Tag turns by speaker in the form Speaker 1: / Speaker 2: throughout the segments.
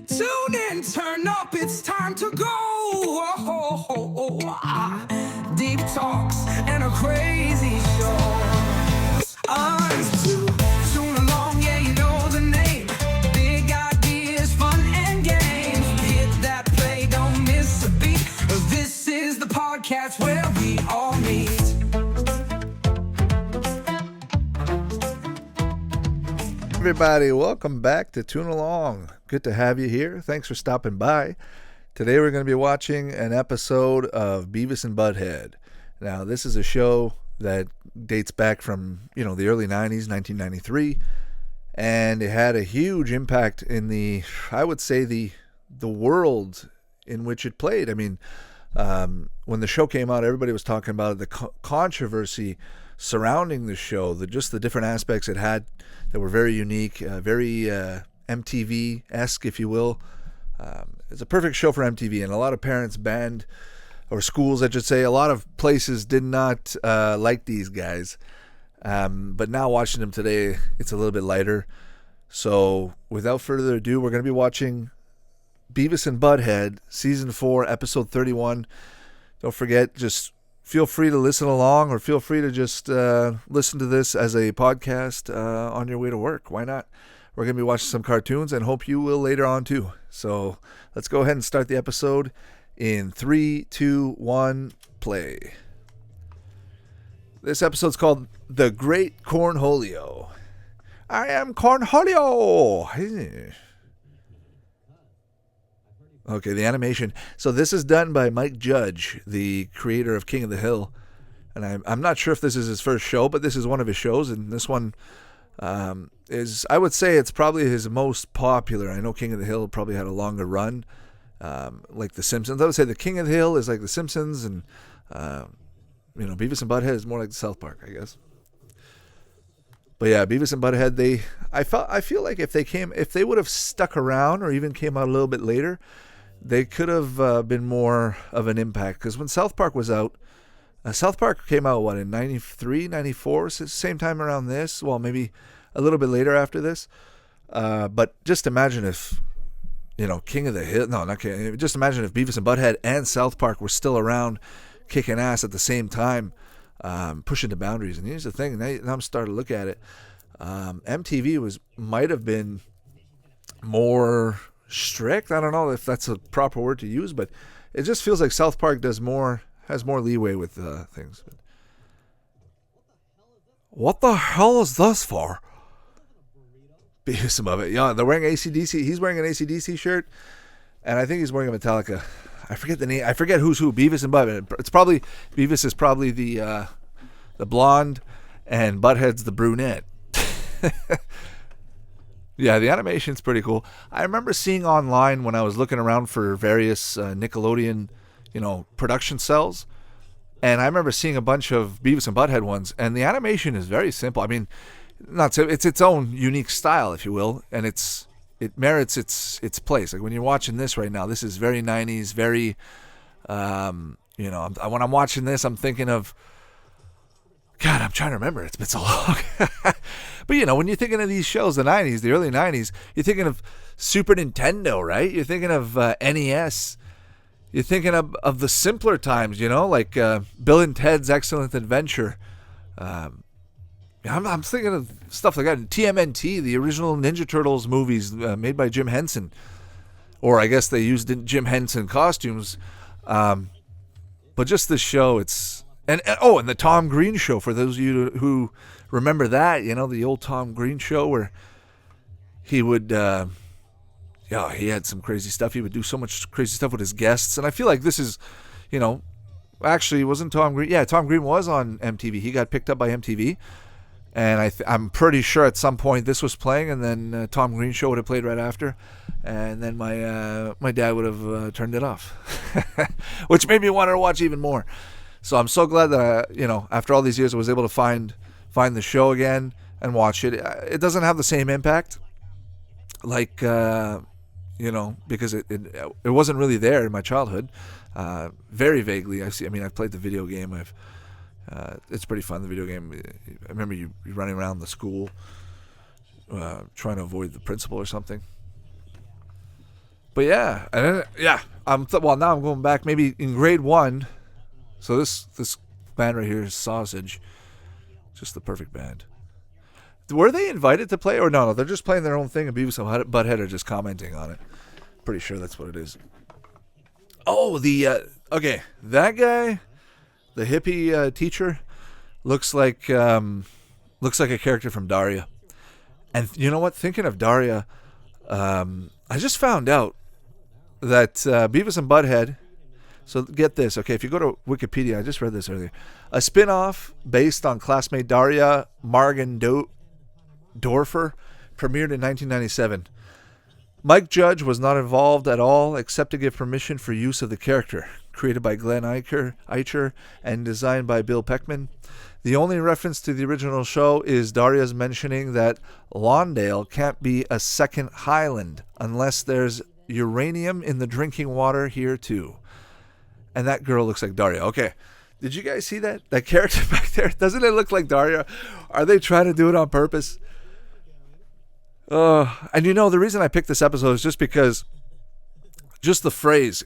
Speaker 1: Tune in, turn up, it's time to go. Deep talks and a crazy show. It's Toon Along, yeah, you know the name. Big ideas, fun and games. Hit that play, don't miss a beat. This is the podcast where we all meet.
Speaker 2: Everybody, welcome back to Toon Along. Good to have you here. Thanks for stopping by. Today we're going to be watching an episode of Beavis and Butt-Head. Now, this is a show that dates back from, the early 90s, 1993, and it had a huge impact in the world in which it played. I mean, when the show came out, everybody was talking about the controversy surrounding the show, just the different aspects it had that were very unique, very MTV-esque, if you will. It's a perfect show for MTV, and a lot of parents banned, or schools, I should say, a lot of places did not like these guys. But now watching them today, it's a little bit lighter. So without further ado, we're going to be watching Beavis and Butt-Head, Season 4, Episode 31. Don't forget, just feel free to listen along, or feel free to just listen to this as a podcast on your way to work. Why not? We're going to be watching some cartoons, and hope you will later on too. So let's go ahead and start the episode in 3, 2, 1, play. This episode's called The Great Cornholio. I am Cornholio! Okay, the animation. So this is done by Mike Judge, the creator of King of the Hill. And I'm not sure if this is his first show, but this is one of his shows. And this one is, I would say it's probably his most popular. I know King of the Hill probably had a longer run, like The Simpsons. I would say the King of the Hill is like The Simpsons, and Beavis and Butt-Head is more like South Park, I guess. But yeah, Beavis and Butt-Head, I feel like if they would have stuck around, or even came out a little bit later, they could have been more of an impact. Because when South Park was out, South Park came out, in 93, 94? Same time around this. Well, maybe a little bit later after this. But just imagine if, King of the Hill, no, not King, just imagine if Beavis and Butt-Head and South Park were still around, kicking ass at the same time, pushing the boundaries. And here's the thing, now I'm starting to look at it. MTV might have been more strict. I don't know if that's a proper word to use, but it just feels like South Park has more leeway with things. What the hell is this for? Beavis and Butt-Head. Yeah, they're wearing AC/DC. He's wearing an AC/DC shirt, and I think he's wearing a Metallica. I forget the name. I forget who's who. Beavis and Butt-Head. Beavis is probably the blonde, and Butthead's the brunette. Yeah, the animation's pretty cool. I remember seeing online when I was looking around for various Nickelodeon, production cells, and I remember seeing a bunch of Beavis and Butt-Head ones, and the animation is very simple. I mean, it's its own unique style, if you will, and it merits its place. Like when you're watching this right now, this is very 90s, very, when I'm watching this, I'm thinking of, God, I'm trying to remember. It's been so long. But, when you're thinking of these shows, the 90s, the early 90s, you're thinking of Super Nintendo, right? You're thinking of NES. You're thinking of the simpler times, like Bill and Ted's Excellent Adventure. I'm thinking of stuff like that. TMNT, the original Ninja Turtles movies made by Jim Henson. Or I guess they used Jim Henson costumes. But just this show, And the Tom Green Show, for those of you who remember that, the old Tom Green Show where he would, he had some crazy stuff. He would do so much crazy stuff with his guests. And I feel like this is, actually, wasn't Tom Green? Yeah, Tom Green was on MTV. He got picked up by MTV. And I'm pretty sure at some point this was playing, and then Tom Green Show would have played right after. And then my dad would have turned it off, which made me want to watch even more. So I'm so glad that after all these years, I was able to find the show again and watch it. It doesn't have the same impact, like because it wasn't really there in my childhood. Very vaguely, I've played the video game. It's pretty fun, the video game. I remember you running around the school, trying to avoid the principal or something. But yeah, and then, yeah. Well, now I'm going back maybe in grade 1. So this band right here is Sausage. Just the perfect band. Were they invited to play or no? They're just playing their own thing and Beavis and Butthead are just commenting on it. Pretty sure that's what it is. Oh, okay, that guy, the hippie teacher, looks like a character from Daria. And you know what? Thinking of Daria, I just found out that Beavis and Butthead. So get this, okay? If you go to Wikipedia, I just read this earlier. A spin-off based on classmate Daria Dorfer premiered in 1997. Mike Judge was not involved at all except to give permission for use of the character. Created by Glenn Eicher and designed by Bill Peckman. The only reference to the original show is Daria's mentioning that Lawndale can't be a second Highland unless there's uranium in the drinking water here too. And that girl looks like Daria. Okay. Did you guys see that? That character back there? Doesn't it look like Daria? Are they trying to do it on purpose? And the reason I picked this episode is just because just the phrase,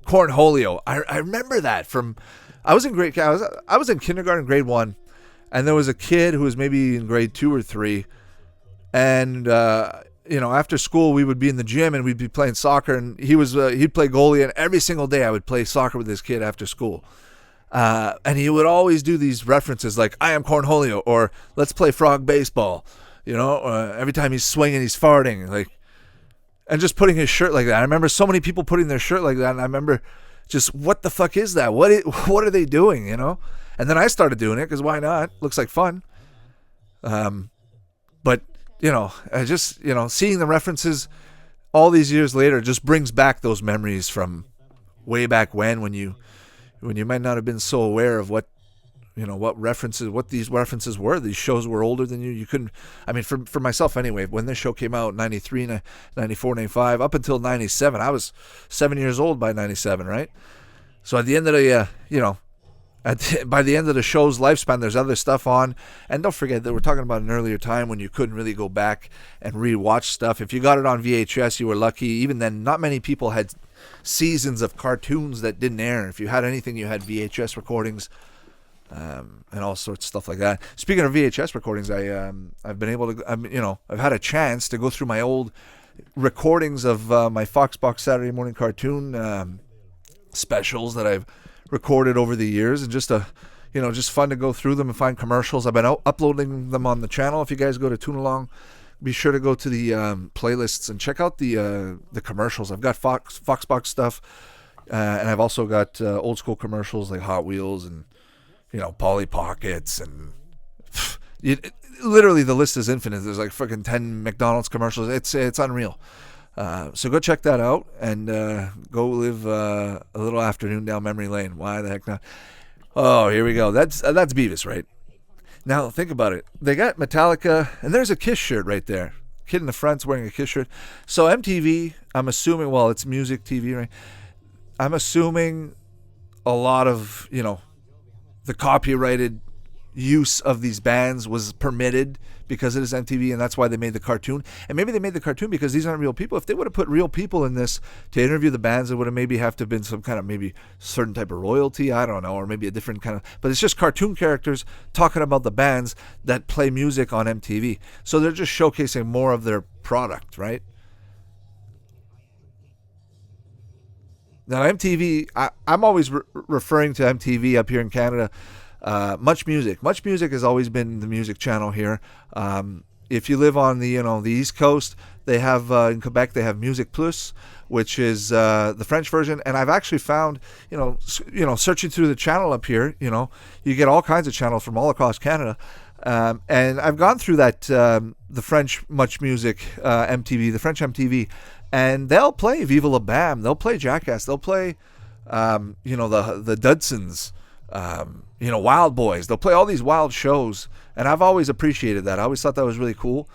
Speaker 2: Cornholio. I remember that from, I was in kindergarten, grade 1, and there was a kid who was maybe in grade 2 or 3, and after school we would be in the gym and we'd be playing soccer, and he'd play goalie, and every single day I would play soccer with this kid after school. And he would always do these references like, I am Cornholio, or let's play frog baseball. Every time he's swinging, he's farting, and just putting his shirt like that. I remember so many people putting their shirt like that, and I remember just, what the fuck is that? What are they doing, And then I started doing it, because why not? Looks like fun. But, I just, seeing the references all these years later just brings back those memories from way back when you might not have been so aware of what these references were. These shows were older than you. You couldn't, for myself anyway, when this show came out, 93, 94, 95, up until 97, I was 7 years old by 97, right? So at the end of the, by the end of the show's lifespan, there's other stuff on. And don't forget that we're talking about an earlier time when you couldn't really go back and re-watch stuff. If you got it on VHS, you were lucky. Even then, not many people had seasons of cartoons that didn't air. If you had anything, you had VHS recordings. And all sorts of stuff like that. Speaking of VHS recordings, I've been able to, I've had a chance to go through my old recordings of my Foxbox Saturday morning cartoon specials that I've recorded over the years, and just fun to go through them and find commercials. I've been uploading them on the channel. If you guys go to Toon Along, be sure to go to the playlists and check out the commercials. I've got Foxbox stuff, and I've also got old school commercials like Hot Wheels and Polly Pockets, and literally the list is infinite. There's like fucking 10 McDonald's commercials. It's unreal. So go check that out and go live a little afternoon down memory lane. Why the heck not? Oh, here we go. That's Beavis, right? Now think about it. They got Metallica, and there's a Kiss shirt right there. Kid in the front's wearing a Kiss shirt. So MTV, I'm assuming, it's music TV, right? I'm assuming a lot of the copyrighted use of these bands was permitted because it is MTV, and that's why they made the cartoon. And maybe they made the cartoon because these aren't real people. If they would have put real people in this to interview the bands, it would have maybe have to have been some kind of maybe certain type of royalty, I don't know, or maybe a different kind of, but it's just cartoon characters talking about the bands that play music on MTV. So they're just showcasing more of their product, right? Now MTV, I'm always referring to MTV up here in Canada. Much Music has always been the music channel here. If you live on the the East Coast, they have in Quebec they have Music Plus, which is the French version. And I've actually found searching through the channel up here, you get all kinds of channels from all across Canada. And I've gone through that the French Much Music MTV, the French MTV. And they'll play Viva La Bam. They'll play Jackass. They'll play, the Dudsons, Wild Boys. They'll play all these wild shows. And I've always appreciated that. I always thought that was really cool.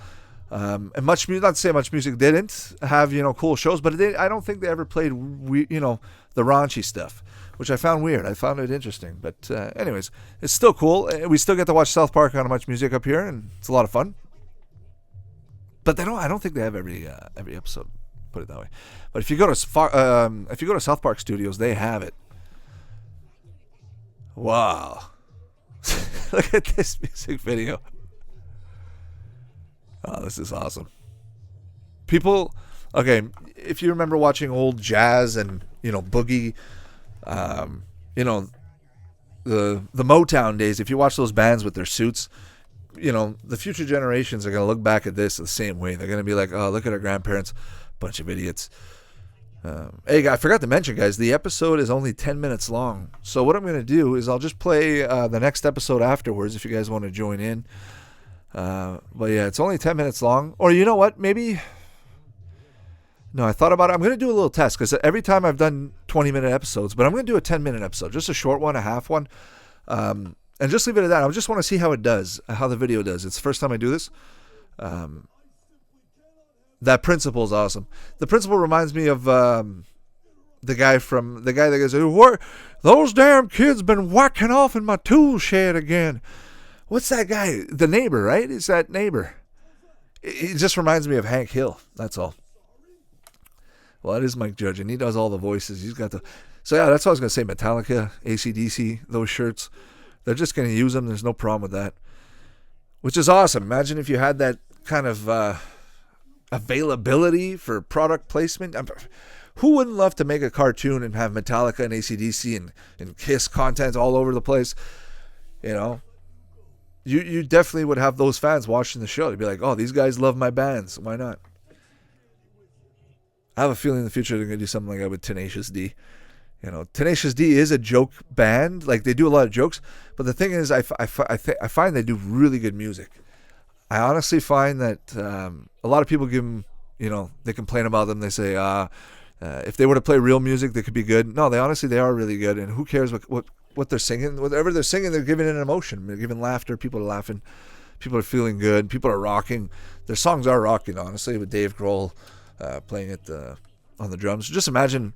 Speaker 2: And not to say Much Music didn't have, cool shows, but I don't think they ever played, the raunchy stuff, which I found weird. I found it interesting. But anyways, it's still cool. We still get to watch South Park on Much Music up here, and it's a lot of fun. But I don't think they have every episode put it that way. But if you go to South Park Studios, they have it. Wow. Look at this music video. Oh, this is awesome. People, okay, if you remember watching old jazz and, boogie, the Motown days, if you watch those bands with their suits, the future generations are going to look back at this the same way. They're going to be like, oh, look at our grandparents, bunch of idiots. Hey, I forgot to mention, guys, the episode is only 10 minutes long. So what I'm going to do is I'll just play the next episode afterwards if you guys want to join in. But yeah, it's only 10 minutes long. Or you know what? Maybe... No, I thought about it. I'm going to do a little test because every time I've done 20-minute episodes, but I'm going to do a 10-minute episode, just a short one, a half one, and just leave it at that. I just want to see how it does, how the video does. It's the first time I do this. That principle is awesome. The principle reminds me of the guy that goes, "What? Those damn kids been whacking off in my tool shed again." What's that guy? The neighbor, right? It's that neighbor. It just reminds me of Hank Hill. That's all. Well, it is Mike Judge, and he does all the voices. He's got the... So, yeah, that's what I was going to say. Metallica, AC/DC, those shirts. They're just going to use them. There's no problem with that. Which is awesome. Imagine if you had that kind of availability for product placement. Who wouldn't love to make a cartoon and have Metallica and AC/DC and Kiss content all over the place? You definitely would have those fans watching the show. They'd be like, oh, these guys love my bands. Why not? I have a feeling in the future they're going to do something like that with Tenacious D. Tenacious D is a joke band. Like, they do a lot of jokes. But the thing is, I find they do really good music. I honestly find that a lot of people give them, they complain about them. They say, if they were to play real music, they could be good. No, they are really good. And who cares what they're singing? Whatever they're singing, they're giving it an emotion. They're giving laughter. People are laughing. People are feeling good. People are rocking. Their songs are rocking, honestly, with Dave Grohl playing it on the drums. Just imagine,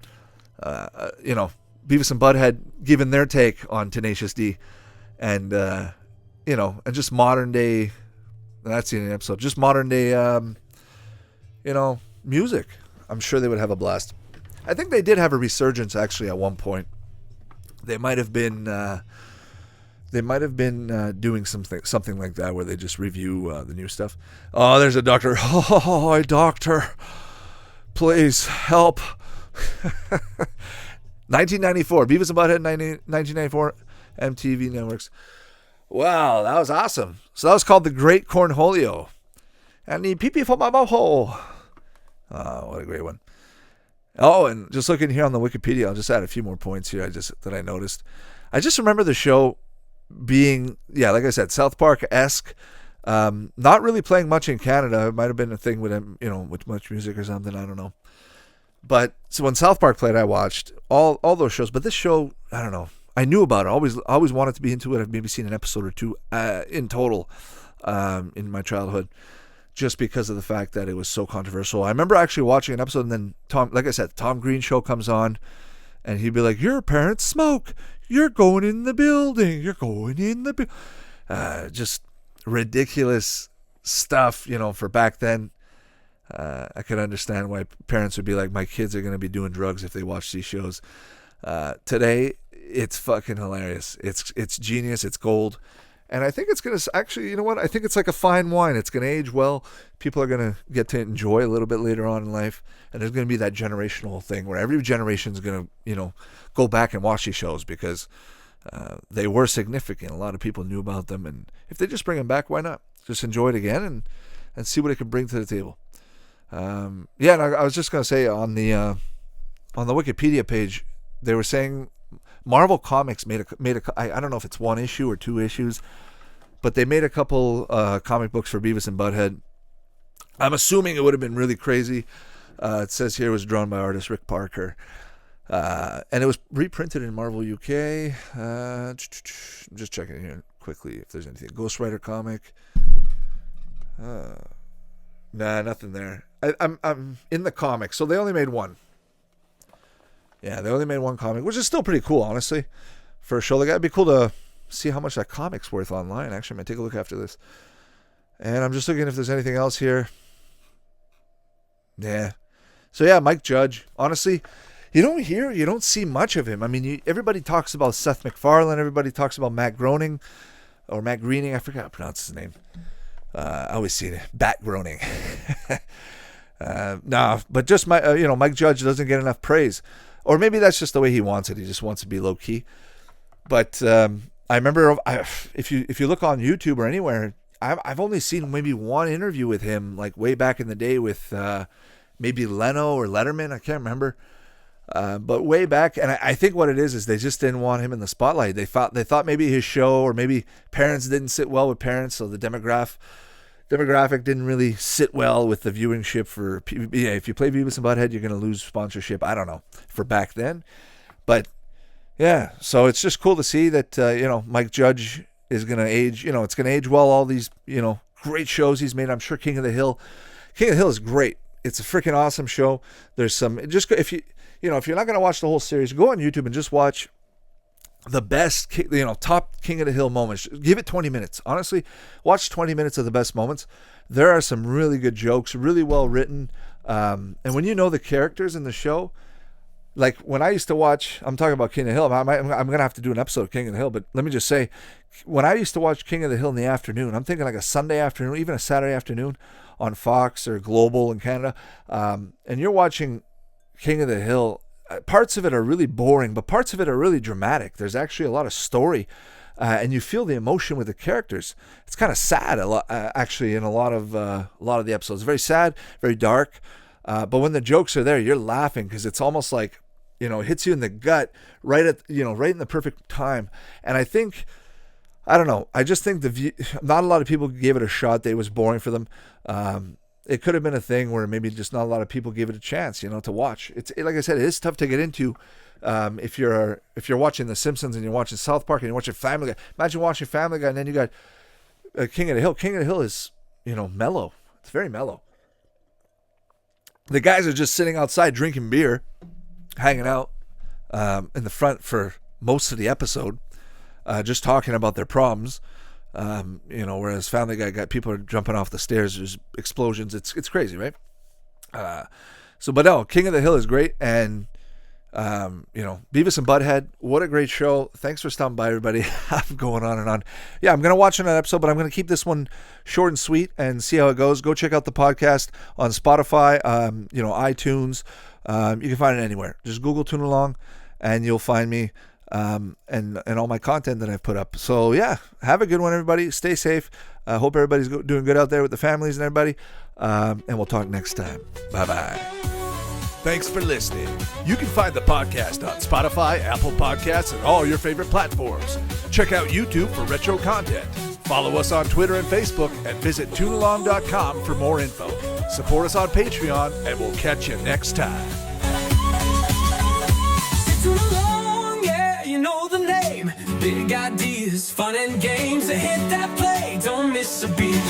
Speaker 2: Beavis and Butthead giving their take on Tenacious D, and and just modern day. That's in the episode. Just modern day, music. I'm sure they would have a blast. I think they did have a resurgence actually at one point. They might have been doing something like that where they just review the new stuff. Oh, there's a doctor. Oh, doctor, please help. 1994, Beavis and Butthead, 1994, MTV Networks. Wow, that was awesome. So that was called the Great Cornholio. I need pee-pee for my bunghole. Oh, what a great one. Oh, and just looking here on the Wikipedia, I'll just add a few more points here that I noticed. I just remember the show being, like I said, South Park-esque. Not really playing much in Canada. It might have been a thing with with much music or something. I don't know. But so when South Park played, I watched all those shows. But this show, I don't know. I knew about it. Always wanted to be into it. I've maybe seen an episode or two in total in my childhood, just because of the fact that it was so controversial. I remember actually watching an episode, and then Tom Green show comes on, and he'd be like, "Your parents smoke. You're going in the building. You're going in the just ridiculous stuff, for back then. I could understand why parents would be like, my kids are going to be doing drugs if they watch these shows. Today, it's fucking hilarious. It's genius. It's gold. And I think it's going to actually, I think it's like a fine wine. It's going to age well. People are going to get to enjoy a little bit later on in life. And there's going to be that generational thing where every generation is going to, go back and watch these shows because they were significant. A lot of people knew about them. And if they just bring them back, why not? Just enjoy it again and see what it can bring to the table. And I was just going to say on the Wikipedia page, they were saying Marvel Comics made I don't know if it's one issue or two issues, but they made a couple comic books for Beavis and Butthead. I'm assuming it would have been really crazy. It says here it was drawn by artist Rick Parker. And it was reprinted in Marvel UK. I'm just checking here quickly if there's anything. Ghost Rider comic. Nah, nothing there. I'm in the comic, so they only made one. Yeah, they only made one comic, which is still pretty cool, honestly, for a show like that. It'd be cool to see how much that comic's worth online. Actually, I'm going to take a look after this. And I'm just looking if there's anything else here. Yeah. So yeah, Mike Judge. Honestly, you don't see much of him. I mean, everybody talks about Seth MacFarlane. Everybody talks about Matt Groening or Matt Greening. I forgot how to pronounce his name. I always see it. Bat Groening. But just Mike Judge doesn't get enough praise, or maybe that's just the way he wants it. He just wants to be low key. But I remember if you look on YouTube or anywhere, I've only seen maybe one interview with him, like way back in the day with maybe Leno or Letterman. I can't remember. But way back, and I think what it is they just didn't want him in the spotlight. They thought maybe his show, or maybe parents didn't sit well with parents, so the demographic didn't really sit well with the viewership for. Yeah, if you play Beavis and Butthead, you're going to lose sponsorship. I don't know for back then, but yeah. So it's just cool to see that Mike Judge is going to age. It's going to age well. All these great shows he's made. I'm sure King of the Hill is great. It's a freaking awesome show. There's some if you're not going to watch the whole series, go on YouTube and just watch the best, top King of the Hill moments. Give it 20 minutes. Honestly, watch 20 minutes of the best moments. There are some really good jokes, really well written. And when you know the characters in the show, like when I used to watch, I'm talking about King of the Hill. I'm going to have to do an episode of King of the Hill, but let me just say, when I used to watch King of the Hill in the afternoon, I'm thinking like a Sunday afternoon, even a Saturday afternoon on Fox or Global in Canada, and you're watching King of the Hill, parts of it are really boring, but parts of it are really dramatic. There's actually a lot of story, and you feel the emotion with the characters. It's kind of sad, actually, in a lot of the episodes. Very sad, very dark. But when the jokes are there, you're laughing because it's almost like it hits you in the gut right in the perfect time. And I don't know. I just think not a lot of people gave it a shot. It was boring for them. It could have been a thing where maybe just not a lot of people gave it a chance, to watch. Like I said, it is tough to get into. If you're watching The Simpsons and you're watching South Park and you're watching Family Guy. Imagine watching Family Guy and then you got King of the Hill. King of the Hill is mellow. It's very mellow. The guys are just sitting outside drinking beer, hanging out in the front for most of the episode, just talking about their problems. Whereas Family Guy got people are jumping off the stairs, there's explosions. It's crazy, right? But no, King of the Hill is great, and Beavis and Butthead, what a great show. Thanks for stopping by, everybody. I'm going on and on. Yeah, I'm gonna watch another episode, but I'm gonna keep this one short and sweet and see how it goes. Go check out the podcast on Spotify, iTunes. You can find it anywhere. Just Google Toon Along and you'll find me. And all my content that I've put up. So yeah, have a good one, everybody. Stay safe. Hope everybody's doing good out there with the families and everybody. And we'll talk next time. Bye-bye.
Speaker 3: Thanks for listening. You can find the podcast on Spotify, Apple Podcasts, and all your favorite platforms. Check out YouTube for retro content. Follow us on Twitter and Facebook, and visit toonalong.com for more info. Support us on Patreon, and we'll catch you next time.
Speaker 1: Toon Along, yeah, you know the name. Big ideas, fun and games. So hit that play, don't miss a beat.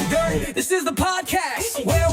Speaker 1: This is the podcast where